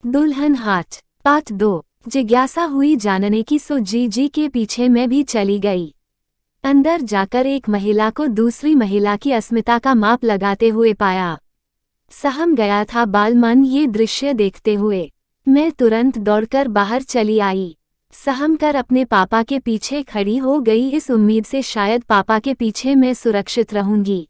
दुल्हन हाट पार्ट 2। जिज्ञासा हुई जानने की, सो जी के पीछे मैं भी चली गई। अंदर जाकर एक महिला को दूसरी महिला की अस्मिता का माप लगाते हुए पाया। सहम गया था बाल मन ये दृश्य देखते हुए। मैं तुरंत दौड़कर बाहर चली आई। सहम कर अपने पापा के पीछे खड़ी हो गई, इस उम्मीद से शायद पापा के पीछे मैं सुरक्षित रहूंगी।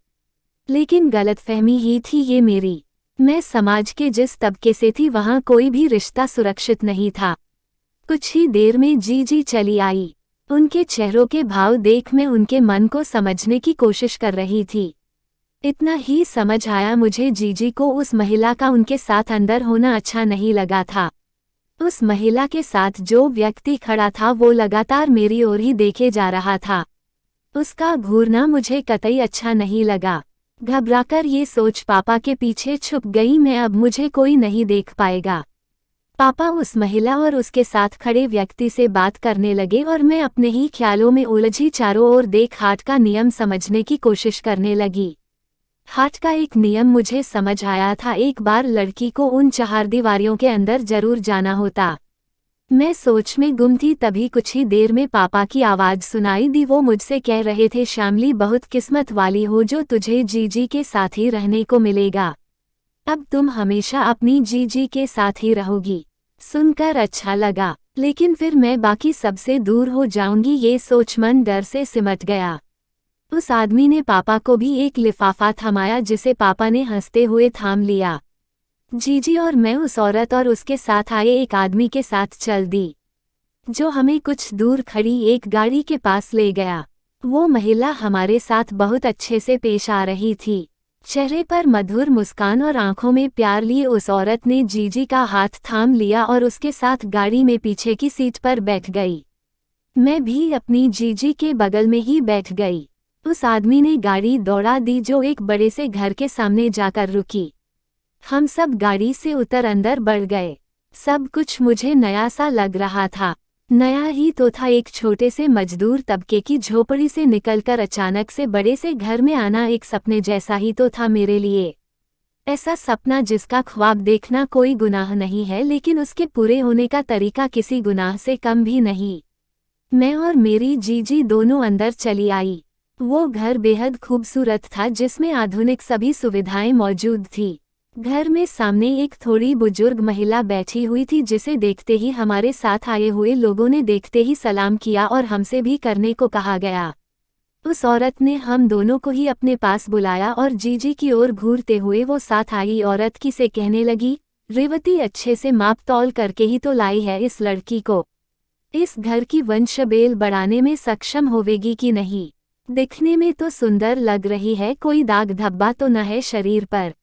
लेकिन गलतफहमी ही थी ये मेरी। मैं समाज के जिस तबके से थी वहां कोई भी रिश्ता सुरक्षित नहीं था। कुछ ही देर में जी चली आई। उनके चेहरों के भाव देख मैं उनके मन को समझने की कोशिश कर रही थी। इतना ही समझ आया मुझे, जीजी को उस महिला का उनके साथ अंदर होना अच्छा नहीं लगा था। उस महिला के साथ जो व्यक्ति खड़ा था वो लगातार मेरी ओर ही देखे जा रहा था। उसका घूरना मुझे कतई अच्छा नहीं लगा। घबराकर ये सोच पापा के पीछे छुप गई मैं, अब मुझे कोई नहीं देख पाएगा। पापा उस महिला और उसके साथ खड़े व्यक्ति से बात करने लगे और मैं अपने ही ख्यालों में उलझी चारों ओर देख हाट का नियम समझने की कोशिश करने लगी। हाट का एक नियम मुझे समझ आया था, एक बार लड़की को उन चहारदीवारियों के अंदर जरूर जाना होता। मैं सोच में गुम थी, तभी कुछ ही देर में पापा की आवाज सुनाई दी। वो मुझसे कह रहे थे, श्यामली बहुत किस्मत वाली हो जो तुझे जीजी के साथ ही रहने को मिलेगा। अब तुम हमेशा अपनी जीजी के साथ ही रहोगी। सुनकर अच्छा लगा, लेकिन फिर मैं बाकी सबसे दूर हो जाऊंगी ये सोच मन डर से सिमट गया। उस आदमी ने पापा को भी एक लिफाफा थमाया जिसे पापा ने हंसते हुए थाम लिया। जीजी और मैं उस औरत और उसके साथ आए एक आदमी के साथ चल दी, जो हमें कुछ दूर खड़ी एक गाड़ी के पास ले गया। वो महिला हमारे साथ बहुत अच्छे से पेश आ रही थी। चेहरे पर मधुर मुस्कान और आंखों में प्यार लिए उस औरत ने जीजी का हाथ थाम लिया और उसके साथ गाड़ी में पीछे की सीट पर बैठ गई। मैं भी अपनी जीजी के बगल में ही बैठ गई। उस आदमी ने गाड़ी दौड़ा दी जो एक बड़े से घर के सामने जाकर रुकी। हम सब गाड़ी से उतर अंदर बढ़ गए। सब कुछ मुझे नया सा लग रहा था। नया ही तो था, एक छोटे से मजदूर तबके की झोपड़ी से निकलकर अचानक से बड़े से घर में आना एक सपने जैसा ही तो था मेरे लिए। ऐसा सपना जिसका ख्वाब देखना कोई गुनाह नहीं है, लेकिन उसके पूरे होने का तरीका किसी गुनाह से कम भी नहीं। मैं और मेरी जीजी दोनों अंदर चली आई। वो घर बेहद खूबसूरत था जिसमें आधुनिक सभी सुविधाएं मौजूद थी। घर में सामने एक थोड़ी बुजुर्ग महिला बैठी हुई थी जिसे देखते ही हमारे साथ आए हुए लोगों ने देखते ही सलाम किया और हमसे भी करने को कहा गया। उस औरत ने हम दोनों को ही अपने पास बुलाया और जीजी की ओर घूरते हुए वो साथ आई औरत की से कहने लगी, रेवती अच्छे से माप तौल करके ही तो लाई है इस लड़की को। इस घर की वंशबेल बढ़ाने में सक्षम होवेगी कि नहीं? दिखने में तो सुंदर लग रही है, कोई दाग धब्बा तो न है शरीर पर?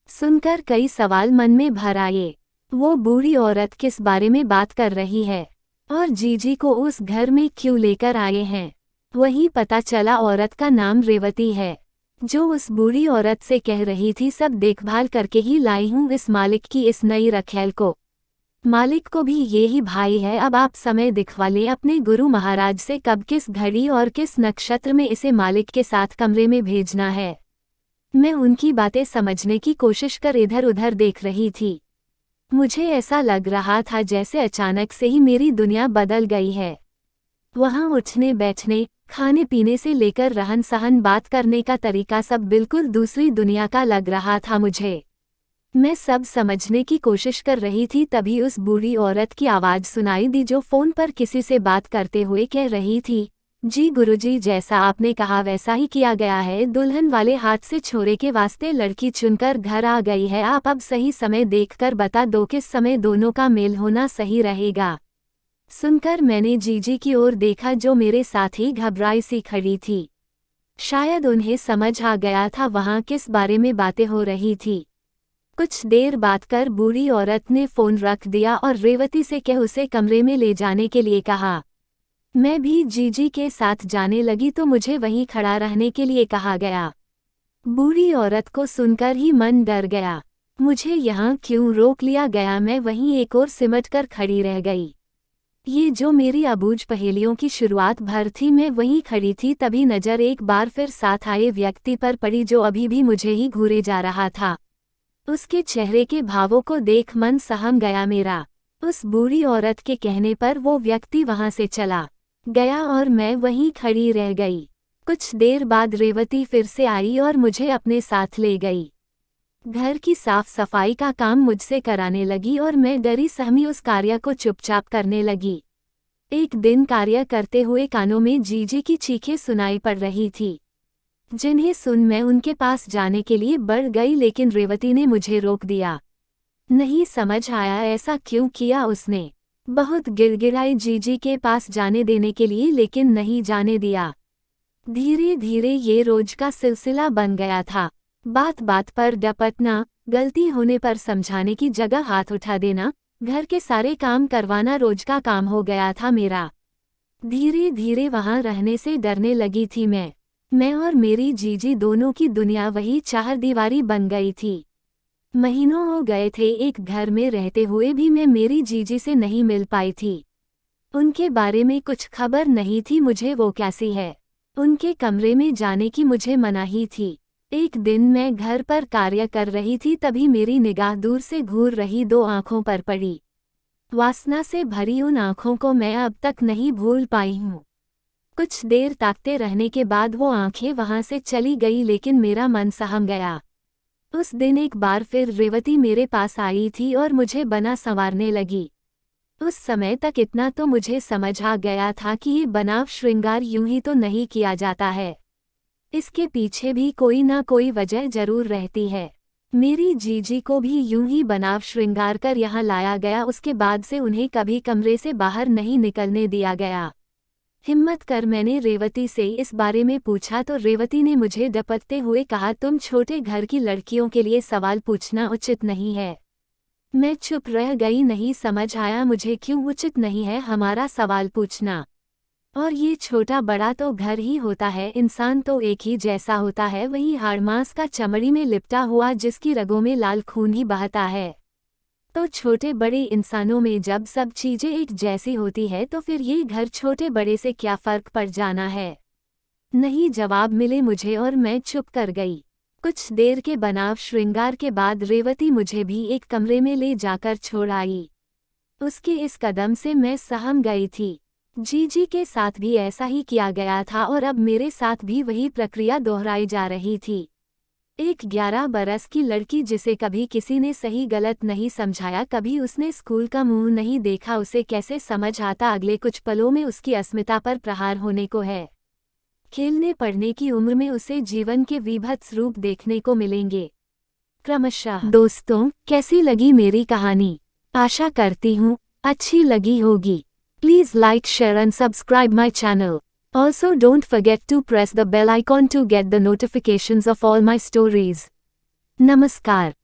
सुनकर कई सवाल मन में भर आए। वो बूढ़ी औरत किस बारे में बात कर रही है और जीजी को उस घर में क्यों लेकर आए हैं? वही पता चला औरत का नाम रेवती है। जो उस बूढ़ी औरत से कह रही थी, सब देखभाल करके ही लाई हूँ इस मालिक की इस नई रखेल को। मालिक को भी ये ही भाई है। अब आप समय दिखवा लें अपने गुरु महाराज से, कब किस घड़ी और किस नक्षत्र में इसे मालिक के साथ कमरे में भेजना है। मैं उनकी बातें समझने की कोशिश कर इधर उधर देख रही थी। मुझे ऐसा लग रहा था जैसे अचानक से ही मेरी दुनिया बदल गई है। वहाँ उठने बैठने, खाने पीने से लेकर रहन सहन बात करने का तरीका सब बिल्कुल दूसरी दुनिया का लग रहा था मुझे। मैं सब समझने की कोशिश कर रही थी, तभी उस बूढ़ी औरत की आवाज़ सुनाई दी जो फ़ोन पर किसी से बात करते हुए कह रही थी, जी गुरुजी, जैसा आपने कहा वैसा ही किया गया है। दुल्हन वाले हाथ से छोरे के वास्ते लड़की चुनकर घर आ गई है। आप अब सही समय देखकर बता दो किस समय दोनों का मेल होना सही रहेगा। सुनकर मैंने जीजी की ओर देखा जो मेरे साथ ही घबराई सी खड़ी थी। शायद उन्हें समझ आ गया था वहाँ किस बारे में बातें हो रही थी। कुछ देर बात कर बूढ़ी औरत ने फ़ोन रख दिया और रेवती से कह उसे कमरे में ले जाने के लिए कहा। मैं भी जीजी के साथ जाने लगी तो मुझे वहीं खड़ा रहने के लिए कहा गया। बूढ़ी औरत को सुनकर ही मन डर गया। मुझे यहाँ क्यों रोक लिया गया? मैं वहीं एक ओर सिमट कर खड़ी रह गई। ये जो मेरी अबूझ पहेलियों की शुरुआत भर थी, मैं वहीं खड़ी थी, तभी नज़र एक बार फिर साथ आए व्यक्ति पर पड़ी जो अभी भी मुझे ही घूरे जा रहा था। उसके चेहरे के भावों को देख मन सहम गया मेरा। उस बूढ़ी औरत के कहने पर वो व्यक्ति वहां से चला गया और मैं वहीं खड़ी रह गई। कुछ देर बाद रेवती फिर से आई और मुझे अपने साथ ले गई। घर की साफ सफाई का काम मुझसे कराने लगी और मैं डरी सहमी उस कार्य को चुपचाप करने लगी। एक दिन कार्य करते हुए कानों में जीजी की चीखें सुनाई पड़ रही थी, जिन्हें सुन मैं उनके पास जाने के लिए बढ़ गई, लेकिन रेवती ने मुझे रोक दिया। नहीं समझ आया ऐसा क्यों किया उसने। बहुत गिड़गिड़ाई जीजी के पास जाने देने के लिए, लेकिन नहीं जाने दिया। धीरे धीरे ये रोज का सिलसिला बन गया था। बात बात पर डपटना, गलती होने पर समझाने की जगह हाथ उठा देना, घर के सारे काम करवाना रोज का काम हो गया था मेरा। धीरे धीरे वहां रहने से डरने लगी थी मैं और मेरी जीजी दोनों की दुनिया वही चारदीवारी बन गई थी। महीनों हो गए थे एक घर में रहते हुए भी मैं मेरी जीजी से नहीं मिल पाई थी। उनके बारे में कुछ खबर नहीं थी मुझे वो कैसी है। उनके कमरे में जाने की मुझे मनाही थी। एक दिन मैं घर पर कार्य कर रही थी, तभी मेरी निगाह दूर से घूर रही दो आंखों पर पड़ी। वासना से भरी उन आंखों को मैं अब तक नहीं भूल पाई हूँ। कुछ देर ताकते रहने के बाद वो आंखें वहां से चली गई, लेकिन मेरा मन सहम गया। उस दिन एक बार फिर रेवती मेरे पास आई थी और मुझे बना संवारने लगी। उस समय तक इतना तो मुझे समझ आ गया था कि ये बनाव श्रृंगार यूं ही तो नहीं किया जाता है, इसके पीछे भी कोई ना कोई वजह जरूर रहती है। मेरी जीजी को भी यूं ही बनाव श्रृंगार कर यहाँ लाया गया। उसके बाद से उन्हें कभी कमरे से बाहर नहीं निकलने दिया गया। हिम्मत कर मैंने रेवती से इस बारे में पूछा तो रेवती ने मुझे डपटते हुए कहा, तुम छोटे घर की लड़कियों के लिए सवाल पूछना उचित नहीं है। मैं चुप रह गई, नहीं समझ आया मुझे क्यों उचित नहीं है हमारा सवाल पूछना। और ये छोटा बड़ा तो घर ही होता है, इंसान तो एक ही जैसा होता है, वही हाड़मास का चमड़ी में लिपटा हुआ जिसकी रगों में लाल खून ही बहता है। तो छोटे बड़े इंसानों में जब सब चीजें एक जैसी होती है तो फिर ये घर छोटे बड़े से क्या फर्क पड़ जाना है। नहीं जवाब मिले मुझे और मैं चुप कर गई। कुछ देर के बनाव श्रृंगार के बाद रेवती मुझे भी एक कमरे में ले जाकर छोड़ आई। उसके इस कदम से मैं सहम गई थी। जीजी के साथ भी ऐसा ही किया गया था और अब मेरे साथ भी वही प्रक्रिया दोहराई जा रही थी। एक 11 बरस की लड़की जिसे कभी किसी ने सही गलत नहीं समझाया, कभी उसने स्कूल का मुंह नहीं देखा, उसे कैसे समझ आता अगले कुछ पलों में उसकी अस्मिता पर प्रहार होने को है। खेलने पढ़ने की उम्र में उसे जीवन के विभत्स रूप देखने को मिलेंगे क्रमशः। दोस्तों, कैसी लगी मेरी कहानी? आशा करती हूँ अच्छी लगी होगी। Please like, share and subscribe my channel. Also don't forget to press the bell icon to get the notifications of all my stories. Namaskar.